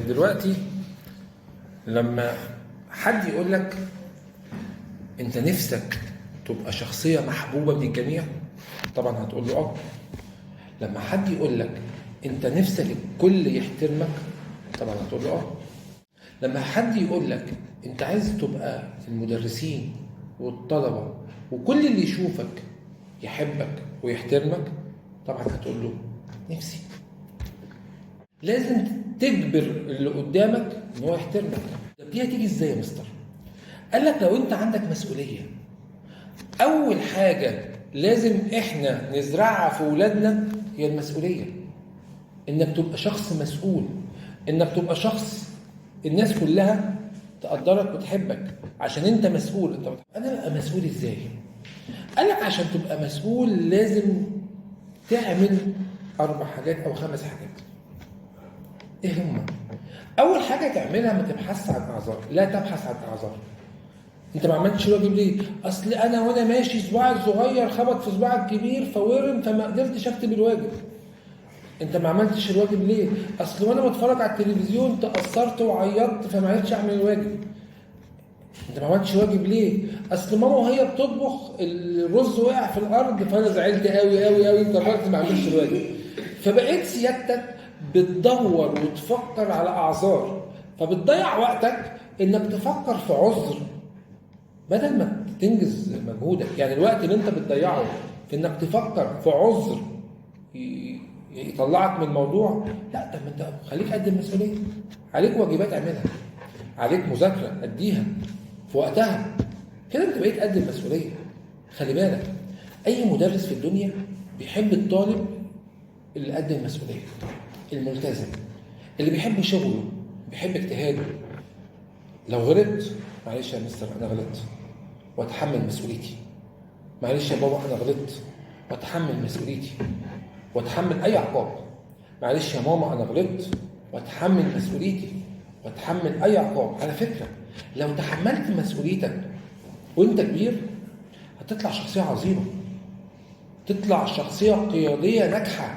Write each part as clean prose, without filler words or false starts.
دلوقتي لما حد يقول لك انت نفسك تبقى شخصية محبوبة من الجميع، طبعا هتقول له اه. لما حد يقول لك انت نفسك الكل يحترمك، طبعا هتقول له اه. لما حد يقول لك انت عايز تبقى المدرسين والطلبة وكل اللي يشوفك يحبك ويحترمك، طبعا هتقول له نفسي. لازم تجبر اللي قدامك ان هو يحترمك. طب دي هتيجي ازاي يا مستر؟ قال لك لو انت عندك مسؤولية، اول حاجة لازم احنا نزرعها في ولادنا هي المسؤولية. انك تبقى شخص مسؤول، انك تبقى شخص الناس كلها تقدرك وتحبك عشان انت مسؤول. انا بقى مسؤول ازاي؟ قال لك عشان تبقى مسؤول لازم تعمل 4 حاجات او 5 حاجات. ايه هم؟ اول حاجه تعملها ما تبحثش عن اعذار، لا تبحث عن اعذار. انت ما عملتش الواجب ليه؟ اصل انا وانا ماشي صباعي الصغير خبط في صباعي الكبير فورم فما قدرتش اكتب الواجب. انت ما عملتش الواجب ليه؟ اصل وانا بتفرج على التلفزيون تاثرت وعيطت فما عرفتش اعمل الواجب. انت ما عملتش واجب ليه؟ اصل ماما وهي بتطبخ الرز وقع في الارض فانا زعلت قوي قوي قوي قررت ما اعملش الواجب. فبقيت سيادتك بتدور وتفكر على اعذار، فبتضيع وقتك انك تفكر في عذر بدل ما تنجز مجهودك. يعني الوقت اللي انت بتضيعه في انك تفكر في عذر يطلعك من الموضوع، لا. طب ما انت خليك قد المسؤوليه. عليك واجبات اعملها، عليك مذاكره اديها في وقتها، كده انت بقيت قد المسؤوليه. خلي بالك، اي مدرس في الدنيا بيحب الطالب اللي قد المسؤوليه، الملتزم، اللي بيحب شغله، بيحب اجتهاده. لو غلطت، معلش يا مستر انا غلطت واتحمل مسؤوليتي. معلش يا بابا انا غلطت واتحمل مسؤوليتي واتحمل اي عقاب. معلش يا ماما انا غلطت واتحمل مسؤوليتي واتحمل اي عقاب. على فكره، لو تحملت مسؤوليتك وانت كبير هتطلع شخصيه عظيمه، تطلع شخصيه قياديه ناجحه.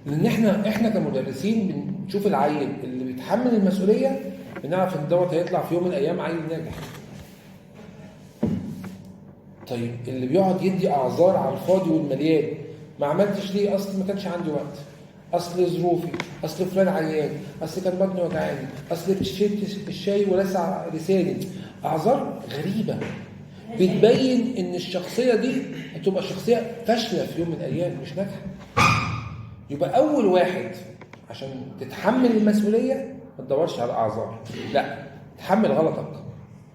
لان احنا كمدرسين بنشوف العيل اللي بيتحمل المسؤوليه بنعرف ان دوت هيطلع في يوم من الايام عيل ناجح. طيب اللي بيقعد يدي اعذار على الفاضي والمليان، ما عملتش ليه؟ اصل ما كانش عندي وقت، اصل ظروفي، اصل فلان عيان، اصل كان بطني وجعاني، اصل شربت الشاي ولسع لساني. اعذار غريبه بتبين ان الشخصيه دي هتبقى شخصيه فاشله في يوم من الايام، مش ناجحه. يبقى اول واحد عشان تتحمل المسؤوليه ما تدورش على اعذار، لا، تحمل غلطك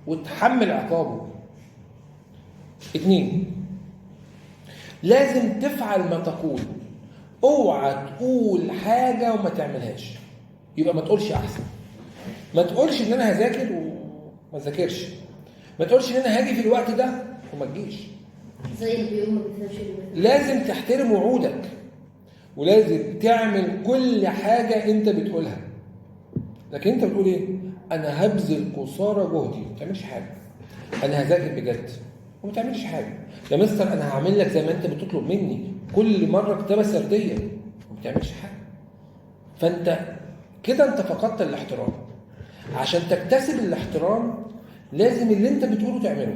وتحمل عقابه. 2، لازم تفعل ما تقول. اوعى تقول حاجه وما تعملهاش. يبقى ما تقولش احسن. ما تقولش ان انا هذاكر وما ذاكرش. ما تقولش ان انا هاجي في الوقت ده وما تجيش. زي اللي بيقول ما بيفهمش. لازم تحترم وعودك، ولازم تعمل كل حاجه انت بتقولها. لكن انت بتقول ايه؟ انا هبذل قصارى جهدي، ما تعملش حاجه. انا هذاكر بجد وما تعملش حاجه. يا مستر انا هعمل لك زي ما انت بتطلب مني كل مره كتابه سرديه، وما تعملش حاجه. فانت كده انت فقدت الاحترام. عشان تكتسب الاحترام لازم اللي انت بتقوله تعمله.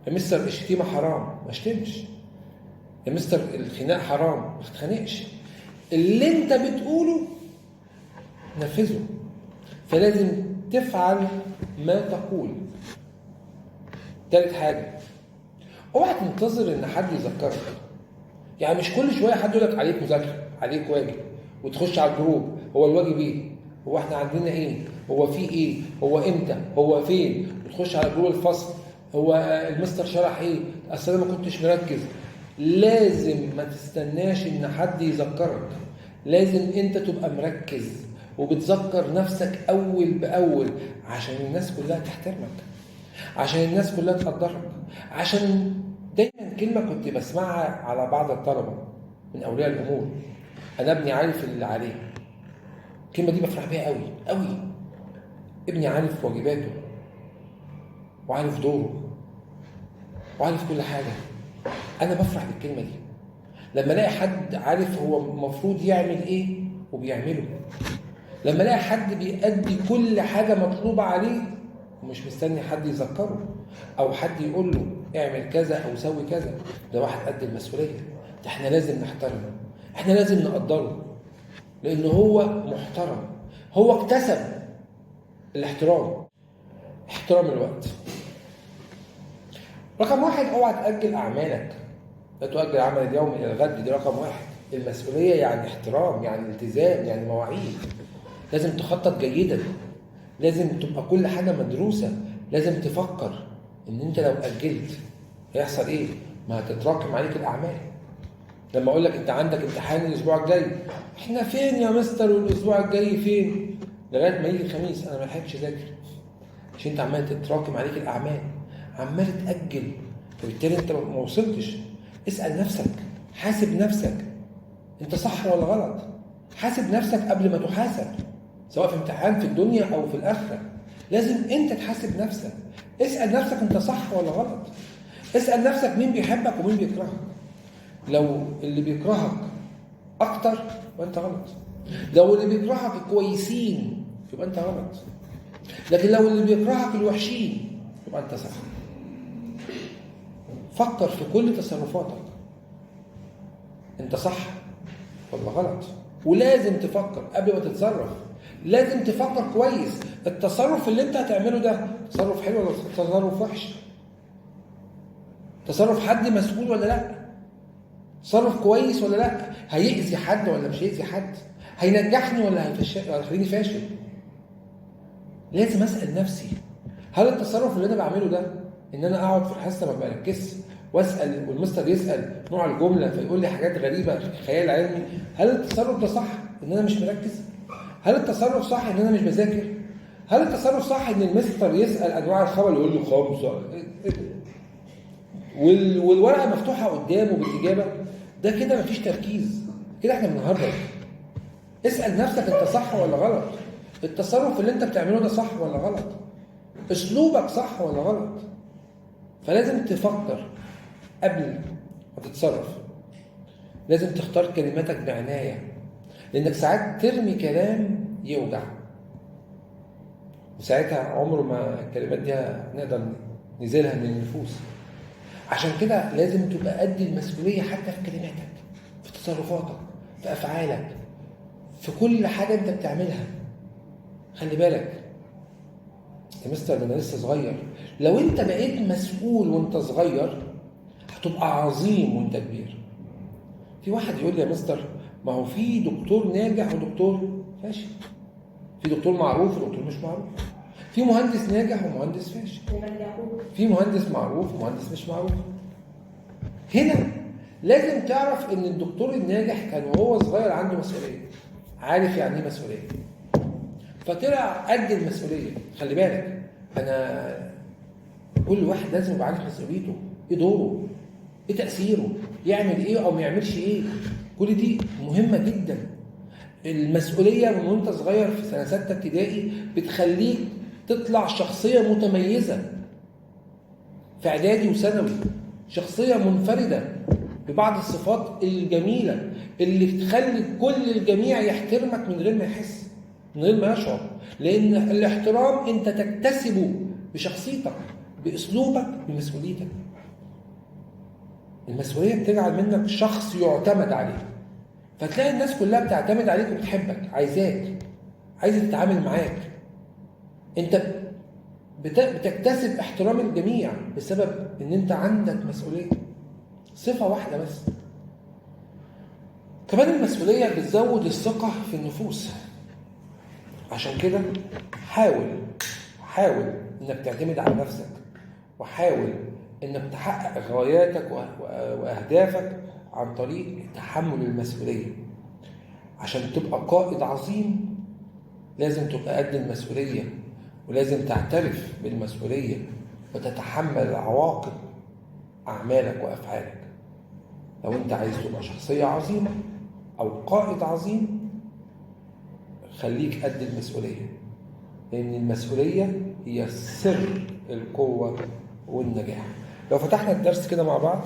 يا مستر الشتيمه حرام، ما اشتمش. يا مستر الخناق حرام، ما تتخانقش. اللي انت بتقوله نفذه. فلازم تفعل ما تقول. 3 حاجه، اوعى تنتظر ان حد يذكرك. يعني مش كل شويه حد يقول لك عليك مذاكره، عليك واجب، وتخش على الجروب هو الواجب ايه؟ هو احنا عندنا ايه؟ هو في ايه؟ هو امتى؟ هو فين؟ وتخش على جروب الفصل هو المستر شرح ايه؟ اصل انا ما كنتش مركز. لازم ما تستناش ان حد يذكرك. لازم انت تبقى مركز وبتذكر نفسك اول باول عشان الناس كلها تحترمك، عشان الناس كلها تقدرك. عشان دايما كلمة كنت بسمعها على بعض الطلبة من أولياء الأمور: أنا ابني عارف اللي عليه. الكلمة دي بفرح بيها قوي قوي. ابني عارف واجباته وعارف دوره وعارف كل حاجة. أنا بفرح بالكلمة دي لما ألاقي حد عارف هو المفروض يعمل إيه وبيعمله. لما الاقي حد بيأدي كل حاجه مطلوبه عليه ومش مستني حد يذكره او حد يقول له اعمل كذا او سوي كذا، ده واحد قد المسؤوليه. ده احنا لازم نحترمه، احنا لازم نقدره، لان هو محترم، هو اكتسب الاحترام. احترام الوقت. رقم واحد، اوعى تأجل اعمالك. لا تؤجل عمل اليوم الى الغد، دي رقم واحد. المسؤوليه يعني احترام، يعني التزام، يعني مواعيد. لازم تخطط جيدا، لازم تبقى كل حاجه مدروسه، لازم تفكر ان انت لو اجلت هيحصل ايه؟ ما هتتراكم عليك الاعمال. لما اقول لك انت عندك امتحان الاسبوع الجاي، احنا فين يا مستر والاسبوع الجاي فين؟ لغايه ما يجي الخميس انا ما لحقتش اذاكر، عشان انت عمال تتراكم عليك الاعمال، عمال تاجل، فبالتالي انت ما وصلتش. اسال نفسك، حاسب نفسك، انت صح ولا غلط؟ حاسب نفسك قبل ما تحاسب، سواء في امتحان في الدنيا او في الاخره. لازم انت تحاسب نفسك. اسال نفسك انت صح ولا غلط. اسال نفسك مين بيحبك ومين بيكرهك. لو اللي بيكرهك اكتر يبقى انت غلط، لو اللي بيكرهك كويسين يبقى انت غلط، لكن لو اللي بيكرهك الوحشين يبقى انت صح. فكر في كل تصرفاتك، انت صح ولا غلط؟ ولازم تفكر قبل ما تتصرف، لازم تفكر كويس التصرف اللي انت هتعمله ده تصرف حلو ولا تصرف وحش؟ تصرف حد مسؤول ولا لا؟ تصرف كويس ولا لا؟ هيأذي حد ولا مش هيأذي حد؟ هينجحني ولا هيخليني فاشل؟ لازم اسال نفسي، هل التصرف اللي انا بعمله ده ان انا اقعد في الحصه ما بركزش واسال والمستر يسال نوع الجمله فيقول لي حاجات غريبه خيال علمي، هل التصرف ده صح ان انا مش مركز؟ هل التصرف صح ان انا مش بذاكر؟ هل التصرف صح ان المستر يسال انواع الخبر يقول له خمسه والورقه مفتوحه قدامه بالاجابه؟ ده كده مفيش تركيز، كده احنا بنهرج. اسال نفسك انت صح ولا غلط؟ التصرف اللي انت بتعمله ده صح ولا غلط؟ اسلوبك صح ولا غلط؟ فلازم تفكر قبل ما تتصرف، لازم تختار كلماتك بعناية، لانك ساعات ترمي كلام يوجع، وساعتها عمره ما الكلمات دي نقدر نزيلها من النفوس. عشان كده لازم تبقى قد المسؤولية حتى في كلماتك، في تصرفاتك، في أفعالك، في كل حاجة انت بتعملها. خلي بالك يا مستر انا لسه صغير، لو انت بقيت مسؤول وانت صغير هتبقى عظيم وانت كبير. في واحد يقول لي يا مستر ما هو في دكتور ناجح ودكتور فاشل، في دكتور معروف ودكتور مش معروف، في مهندس ناجح ومهندس فاشل، في مهندس معروف ومهندس مش معروف. هنا لازم تعرف ان الدكتور الناجح كان وهو صغير عنده مسؤوليه، عارف يعني ايه مسؤوليه، فطلع قد المسؤوليه. خلي بالك انا كل واحد لازم يبقى عارف مسؤوليته، ايه دوره، ايه تاثيره، يعمل ايه او ما يعملش ايه. كل دي مهمه جدا. المسؤوليه من وانت صغير في سنه 6 ابتدائي بتخليك تطلع شخصيه متميزه في اعدادي وثانوي، شخصيه منفرده ببعض الصفات الجميله اللي تخلي كل الجميع يحترمك من غير ما يحس، من غير ما يشعر. لان الاحترام انت تكتسبه بشخصيتك، باسلوبك، بمسؤوليتك. المسؤوليه بتجعل منك شخص يعتمد عليه، فتلاقي الناس كلها بتعتمد عليك وبتحبك، عايزه تتعامل معاك. انت بتكتسب احترام الجميع بسبب ان انت عندك مسؤوليه، صفه واحده بس. كمان المسؤوليه بتزود الثقه في النفوس. عشان كده حاول انك تعتمد على نفسك، وحاول انك تحقق غاياتك واهدافك عن طريق تحمل المسؤوليه. عشان تبقى قائد عظيم لازم تبقى قد المسؤوليه، ولازم تعترف بالمسؤوليه وتتحمل عواقب اعمالك وافعالك. لو انت عايز تبقى شخصيه عظيمه او قائد عظيم خليك قد المسؤوليه، لان المسؤوليه هي سر القوه والنجاح. لو فتحنا الدرس كده مع بعض